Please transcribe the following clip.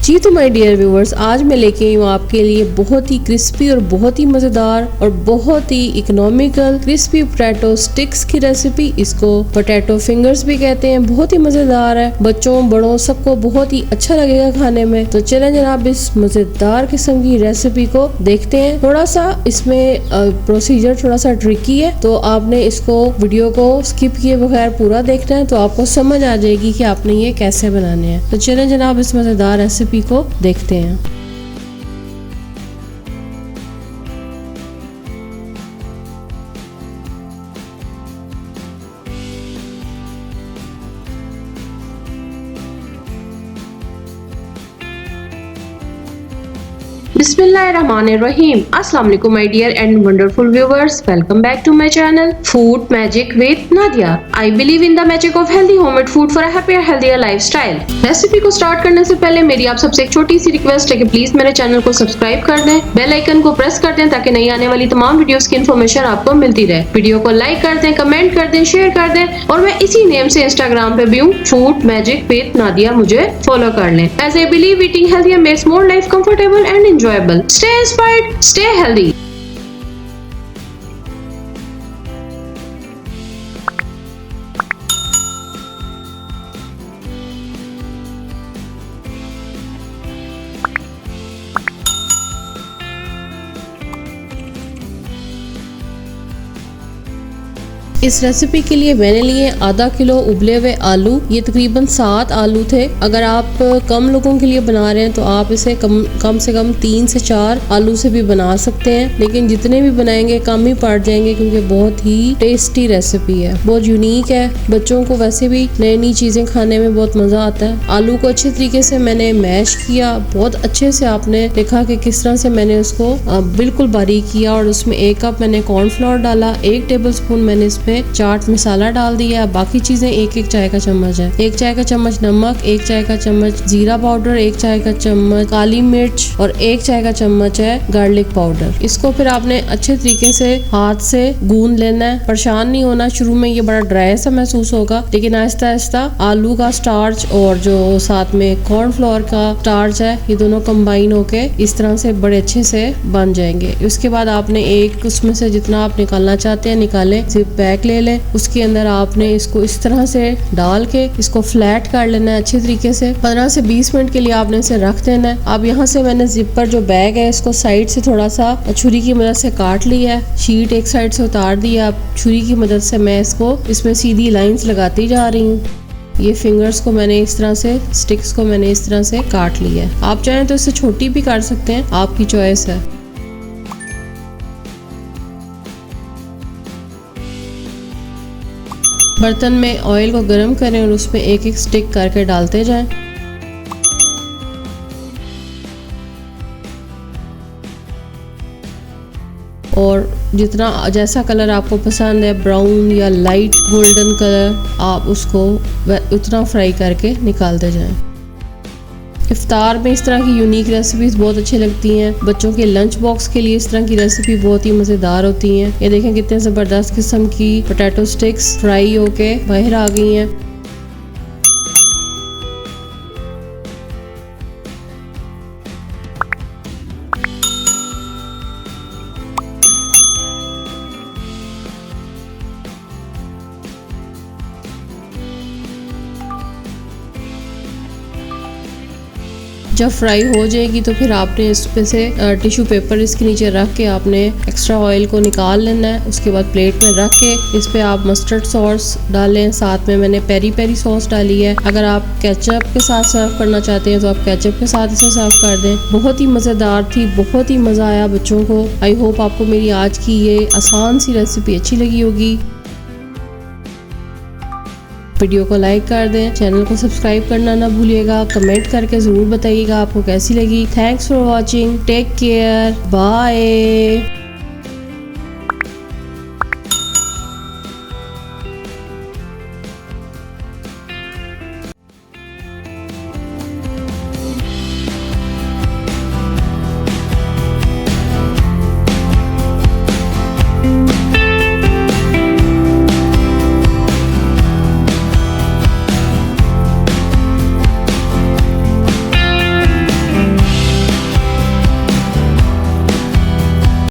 जी तो my dear viewers, आज मैं लेके आई हूँ आपके लिए बहुत ही क्रिस्पी और बहुत ही मजेदार और बहुत ही इकोनॉमिकल क्रिस्पी पोटैटो स्टिक्स की रेसिपी। इसको पोटैटो फिंगर्स भी कहते हैं। बहुत ही मजेदार है, बच्चों बड़ों सबको बहुत ही अच्छा लगेगा खाने में। तो चलें जनाब, इस मजेदार किस्म की रेसिपी को देखते हैं। थोड़ा सा इसमें प्रोसीजर थोड़ा सा ट्रिकी है, तो आपने इसको वीडियो को स्किप किए बगैर पूरा देखना है, तो आपको समझ आ जाएगी कि आपने ये कैसे बनाने हैं। तो चलें जनाब, इस मजेदार रेसिपी को देखते हैं। Bismillahirrahmanirrahim. Assalamu alaikum my dear and wonderful viewers. Welcome back to my channel Food Magic with Nadia. I believe in the magic of healthy homemade food for a happier, healthier lifestyle. Recipe को start करने से पहले मेरी आप सबसे एक छोटी सी request है कि प्लीज मेरे चैनल को सब्सक्राइब कर दें, बेल आइकन को प्रेस कर दें ताकि नई आने वाली तमाम वीडियोस की इन्फॉर्मेशन आपको मिलती रहे। वीडियो को लाइक कर दें, कमेंट कर दें, शेयर कर दें और मैं इसी नेम से इंस्टाग्राम पे भी हूँ, फूड मैजिक विद नादिया, मुझे फॉलो कर लें। As I believe eating healthier makes more life comfortable and enjoyable. Stay inspired, stay healthy. इस रेसिपी के लिए मैंने लिए आधा किलो उबले हुए आलू। ये तकरीबन 7 आलू थे। अगर आप कम लोगों के लिए बना रहे हैं तो आप इसे कम से कम 3 से 4 आलू से भी बना सकते हैं, लेकिन जितने भी बनाएंगे कम ही पड़ जाएंगे क्योंकि बहुत ही टेस्टी रेसिपी है, बहुत यूनिक है। बच्चों को वैसे भी नई नई चीजें खाने में बहुत मजा आता है। आलू को अच्छे तरीके से मैंने मैश किया, बहुत अच्छे से। आपने देखा कि किस तरह से मैंने उसको बिल्कुल बारीक किया और उसमें 1 कप मैंने कॉर्नफ्लोर डाला, 1 टेबल स्पून मैंने इसमें चाट मसाला डाल दिया। बाकी चीजें 1-1 चाय का चम्मच है, 1 चाय का चम्मच नमक, 1 चाय का चम्मच जीरा पाउडर, 1 चाय का चम्मच काली मिर्च और 1 चाय का चम्मच है गार्लिक पाउडर। इसको फिर आपने अच्छे तरीके से हाथ से गूंद लेना है। परेशान नहीं होना, शुरू में ये बड़ा ड्राई सा महसूस होगा, लेकिन आहिस्ता आहिस्ता आलू का स्टार्च और जो साथ में कॉर्नफ्लोर का स्टार्च है, ये दोनों कंबाइन होके इस तरह से बड़े अच्छे से बन जाएंगे। उसके बाद आपने एक उसमें से जितना आप निकालना चाहते हैं निकालें, जिप पैक ले लें। उसके अंदर आपने इसको इस तरह से डाल के इसको फ्लैट कर लेना है अच्छे तरीके से। 15 से 20 मिनट के लिए आपने इसे रख देना है। अब यहाँ से मैंने जिपर जो बैग है इसको साइड से थोड़ा सा छुरी की मदद से काट लिया है, शीट एक साइड से उतार दिया। अब छुरी की मदद से मैं इसको इसमें सीधी लाइंस लगाती जा रही हूँ। ये फिंगर्स को मैंने इस तरह से, स्टिक्स को मैंने इस तरह से काट लिया है। आप चाहें तो इससे छोटी भी कर सकते हैं, आपकी चॉइस है। बर्तन में ऑयल को गर्म करें और उसमें 1-1 स्टिक करके डालते जाएं। और जितना जैसा कलर आपको पसंद है, ब्राउन या लाइट गोल्डन कलर, आप उसको उतना फ्राई करके निकालते जाएं। इफ्तार में इस तरह की यूनिक रेसिपीज बहुत अच्छी लगती हैं। बच्चों के लंच बॉक्स के लिए इस तरह की रेसिपी बहुत ही मज़ेदार होती हैं। ये देखें कितने ज़बरदस्त किस्म की पोटैटो स्टिक्स फ्राई होके बाहर आ गई हैं। जब फ्राई हो जाएगी तो फिर आपने इस पे से टिश्यू पेपर इसके नीचे रख के आपने एक्स्ट्रा ऑयल को निकाल लेना है। उसके बाद प्लेट में रख के इस पे आप मस्टर्ड सॉस डालें, साथ में मैंने पेरी पेरी सॉस डाली है। अगर आप केचप के साथ सर्व करना चाहते हैं तो आप केचप के साथ इसे सर्व कर दें। बहुत ही मज़ेदार थी, बहुत ही मज़ा आया बच्चों को। आई होप आपको मेरी आज की ये आसान सी रेसिपी अच्छी लगी होगी। वीडियो को लाइक कर दें, चैनल को सब्सक्राइब करना ना भूलिएगा, कमेंट करके ज़रूर बताइएगा आपको कैसी लगी। Thanks for watching, take care, bye.